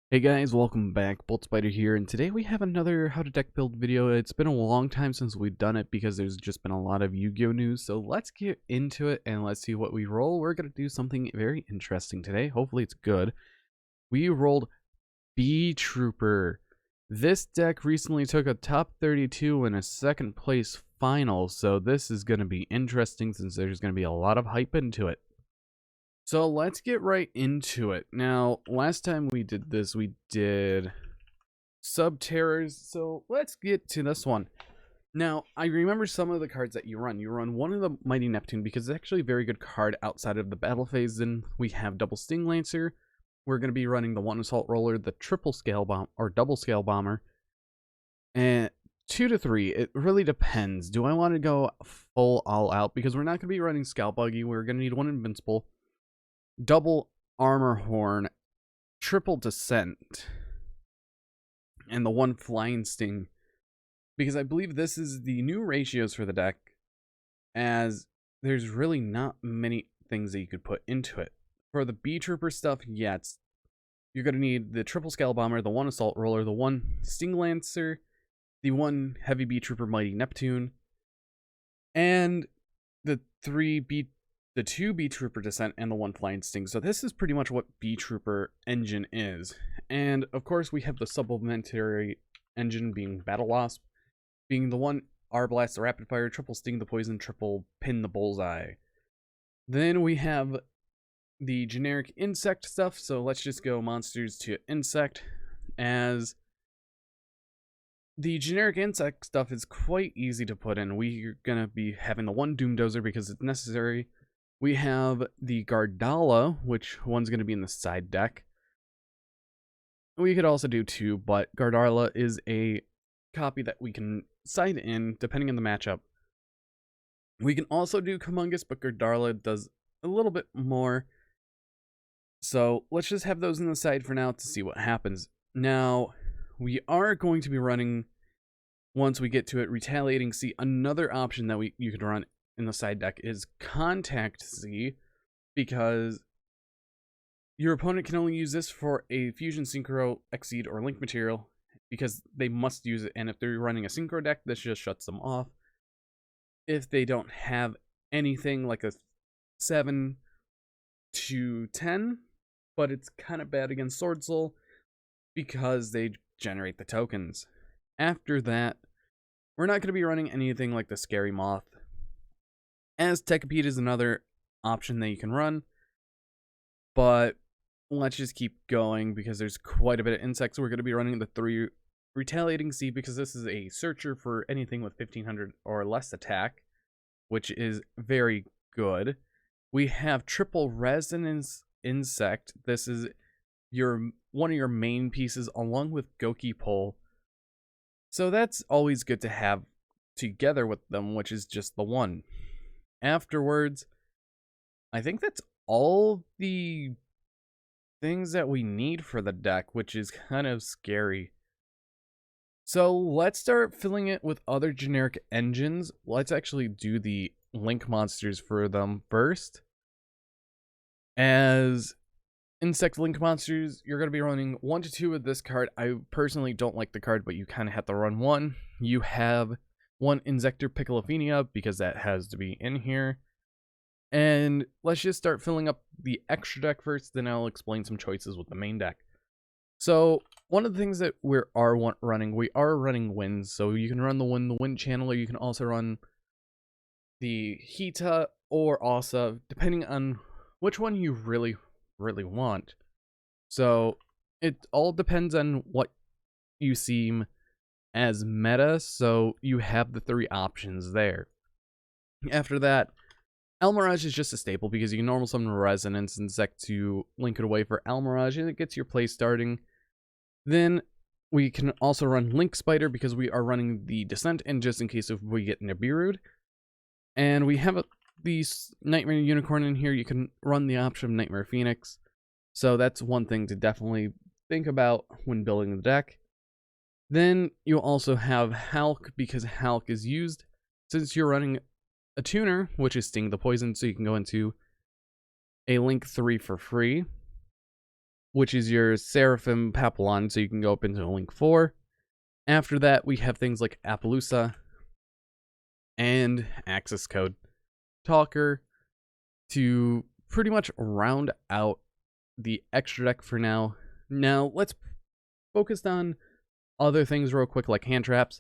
Hey guys, welcome back. Bolt Spider here, and today we have another how to deck build video. It's been a long time since we've done it because there's just been a lot of Yu-Gi-Oh news, so let's get into it and let's see what we roll. We're going to do something very interesting today. Hopefully it's good. We rolled Beetrooper. This deck recently took a top 32 and a second place final, so this is going to be interesting since there's going to be a lot of hype into it. So let's get right into it. Now, last time we did this, we did Sub-Terrors, so let's get to this one. Now, I remember some of the cards that you run. You run one of the Mighty Neptune because it's actually a very good card outside of the battle phase. Then we have Double Sting Lancer. We're going to be running the one Assault Roller, the Triple Scale Bomb, or Double Scale Bomber. And 2 to 3, it really depends. Do I want to go full all out? Because we're not going to be running Scout Buggy. We're going to need one Invincible, double Armor Horn, triple Descent, and the one Flying Sting, because I believe this is the new ratios for the deck, as there's really not many things that you could put into it. For the Beetrooper stuff, yeah, you're going to need the triple Scale Bomber, the one Assault Roller, the one Sting Lancer, the one Heavy Beetrooper Mighty Neptune, and the two Beetrooper Descent and the one Flying Sting. So this is pretty much what Beetrooper engine is. And of course we have the supplementary engine being Battle Wasp, being the one R-Blast, the Rapid Fire, triple Sting, the Poison, triple Pin, the Bullseye. Then we have the generic insect stuff, so let's just go monsters to insect, as the generic insect stuff is quite easy to put in. We're going to be having the one Doomdozer because it's necessary. We have the Gardala, which one's going to be in the side deck. We could also do two, but Gardala is a copy that we can side in depending on the matchup. We can also do Kumungus, but Gardala does a little bit more. So let's just have those in the side for now to see what happens. Now, we are going to be running, once we get to it, Retaliating Sea. Another option that you could run in the side deck is Contact Z, because your opponent can only use this for a Fusion, Synchro, Exceed, or Link material, because they must use it, and if they're running a Synchro deck, this just shuts them off. If they don't have anything like a 7 to 10, but it's kind of bad against Sword Soul, because they generate the tokens. After that, we're not going to be running anything like the Scary Moth, as Tekapede is another option that you can run, but let's just keep going because there's quite a bit of insects. We're going to be running the 3 Retaliating Sea because this is a searcher for anything with 1500 or less attack, which is very good. We have triple Resonance Insect. This is one of your main pieces along with Goki Pole. So that's always good to have together with them, which is just the one. Afterwards, I think that's all the things that we need for the deck, which is kind of scary. So let's start filling it with other generic engines. Let's actually do the Link monsters for them first. As Insect Link monsters, you're going to be running 1 to 2 with this card. I personally don't like the card, but you kind of have to run one. You have one Inzektor Piccolophinia because that has to be in here. And let's just start filling up the extra deck first, then I'll explain some choices with the main deck. So one of the things that we are running winds, so you can run the wind channel, or you can also run the Hita or Asa, depending on which one you really want. So it all depends on what you seem as meta, so you have the 3 options there. After that, Almirage is just a staple because you can normal summon Resonance Insect to link it away for Almirage, and it gets your play starting. Then we can also run Link Spider because we are running the Descent, and just in case if we get Nibiru'd. And we have the Nightmare Unicorn in here. You can run the option of Nightmare Phoenix. So that's one thing to definitely think about when building the deck. Then you'll also have Hulk, because Hulk is used since you're running a tuner, which is Sting the Poison, so you can go into a Link 3 for free. which is your Seraphim Papillon, so you can go up into Link 4. After that, we have things like Appaloosa and Access Code Talker to pretty much round out the extra deck for now. Now, let's focus on other things real quick, like hand traps.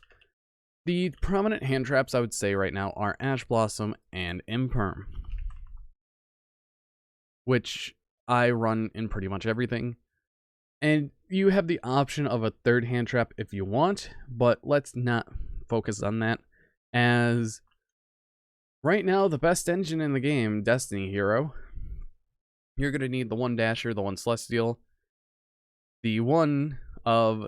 The prominent hand traps I would say right now are Ash Blossom and Imperm, which I run in pretty much everything. And you have the option of a third hand trap if you want, but let's not focus on that, as right now the best engine in the game, Destiny Hero, you're going to need the 1 Dasher, the 1 Celestial, the 1 of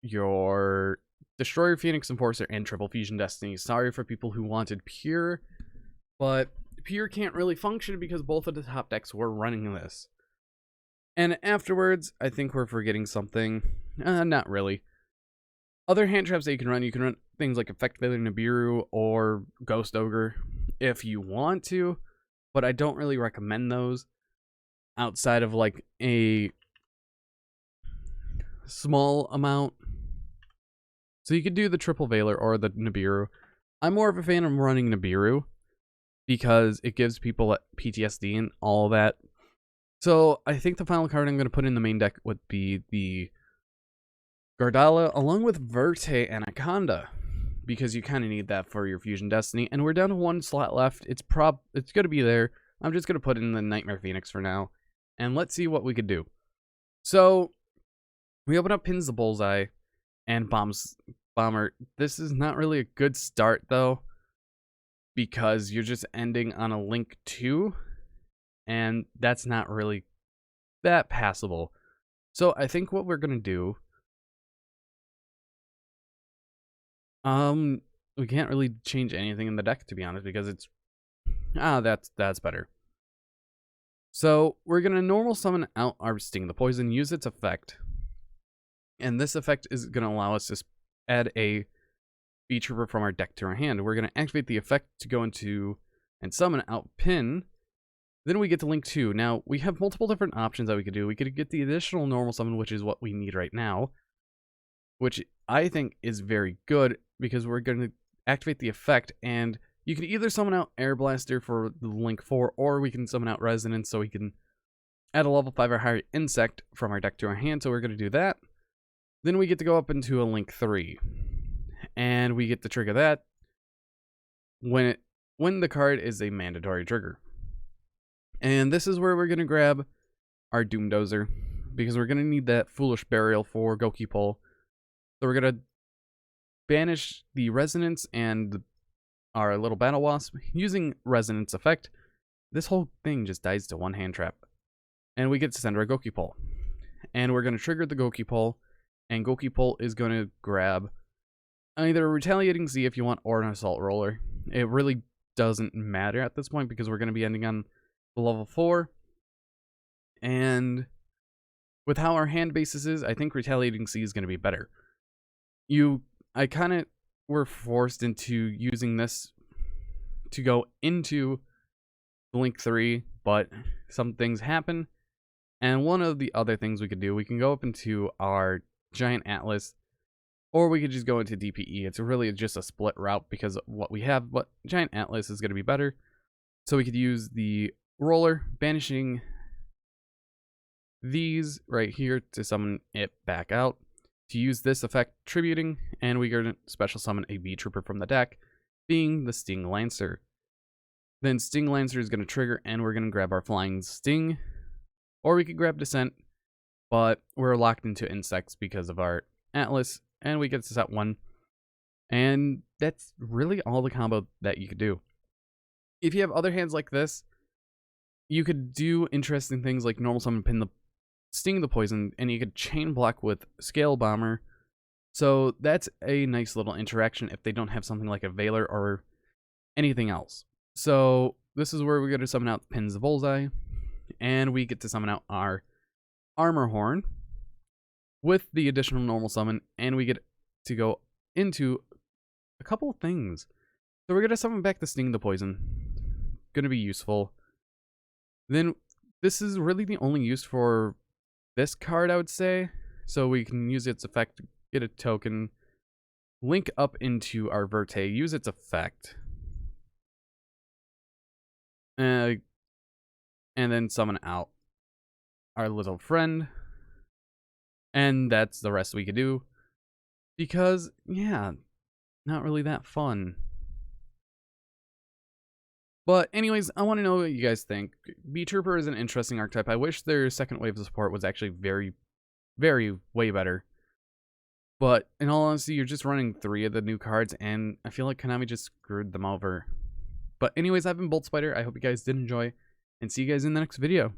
your Destroyer, Phoenix, Enforcer, and Triple Fusion Destiny. Sorry for people who wanted Pure, but Pure can't really function because both of the top decks were running this. And afterwards, I think we're forgetting something. Not really. Other hand traps that you can run things like Effect Veiler Nibiru or Ghost Ogre if you want to, but I don't really recommend those outside of like a small amount. So you could do the Triple Veiler or the Nibiru. I'm more of a fan of running Nibiru because it gives people PTSD and all that. So I think the final card I'm going to put in the main deck would be the Gardala along with Verte Anaconda, because you kind of need that for your Fusion Destiny. And we're down to 1 slot left. It's going to be there. I'm just going to put in the Nightmare Phoenix for now, and let's see what we could do. So we open up Pins the Bullseye and Bomber. This is not really a good start though, because you're just ending on a Link 2, and that's not really that passable. So I think what we're gonna do, we can't really change anything in the deck, to be honest, because it's that's better. So we're gonna normal summon out our Sting the Poison, use its effect, and this effect is gonna allow us to add a Beetrooper from our deck to our hand. We're gonna activate the effect to go into and summon out Pin. Then we get to Link 2. Now, we have multiple different options that we could do. We could get the additional normal summon, which is what we need right now, which I think is very good because we're going to activate the effect, and you can either summon out Air Blaster for the Link 4, or we can summon out Resonance so we can add a level 5 or higher insect from our deck to our hand, so we're going to do that. Then we get to go up into a Link 3, and we get to trigger that when the card is a mandatory trigger. And this is where we're going to grab our Doomdozer, because we're going to need that Foolish Burial for Goki Pole. So we're going to banish the Resonance and our little Battle Wasp using Resonance effect. This whole thing just dies to 1 hand trap. And we get to send our Goki Pole. And we're going to trigger the Goki Pole, and Goki Pole is going to grab either a Retaliating Z if you want, or an Assault Roller. It really doesn't matter at this point because we're going to be ending on level 4, and with how our hand basis is, I think Retaliating C is going to be better. I kind of were forced into using this to go into Link 3, but some things happen, and one of the other things we could do, we can go up into our Giant Atlas, or we could just go into DPE. It's really just a split route because of what we have, but Giant Atlas is going to be better. So we could use the Roller, banishing these right here to summon it back out, to use this effect, tributing, and we're going to special summon a Beetrooper from the deck, being the Sting Lancer. Then Sting Lancer is going to trigger, and we're going to grab our Flying Sting, or we could grab Descent, but we're locked into insects because of our Atlas, and we get to set 1, and that's really all the combo that you could do. If you have other hands like this, you could do interesting things like normal summon Pin the Sting the Poison, and you could chain block with Scale Bomber. So that's a nice little interaction if they don't have something like a Veiler or anything else. So this is where we go to summon out Pins the Bullseye, and we get to summon out our Armor Horn with the additional normal summon, and we get to go into a couple of things. So we're going to summon back the Sting the Poison. Going to be useful. Then this is really the only use for this card, I would say, so we can use its effect, get a token, link up into our Verte, use its effect, and then summon out our little friend. And that's the rest we could do. Because, yeah, not really that fun. But anyways, I want to know what you guys think. Beetrooper is an interesting archetype. I wish their second wave of support was actually very, very, way better. But in all honesty, you're just running 3 of the new cards, and I feel like Konami just screwed them over. But anyways, I've been Bolt Spider. I hope you guys did enjoy, and see you guys in the next video.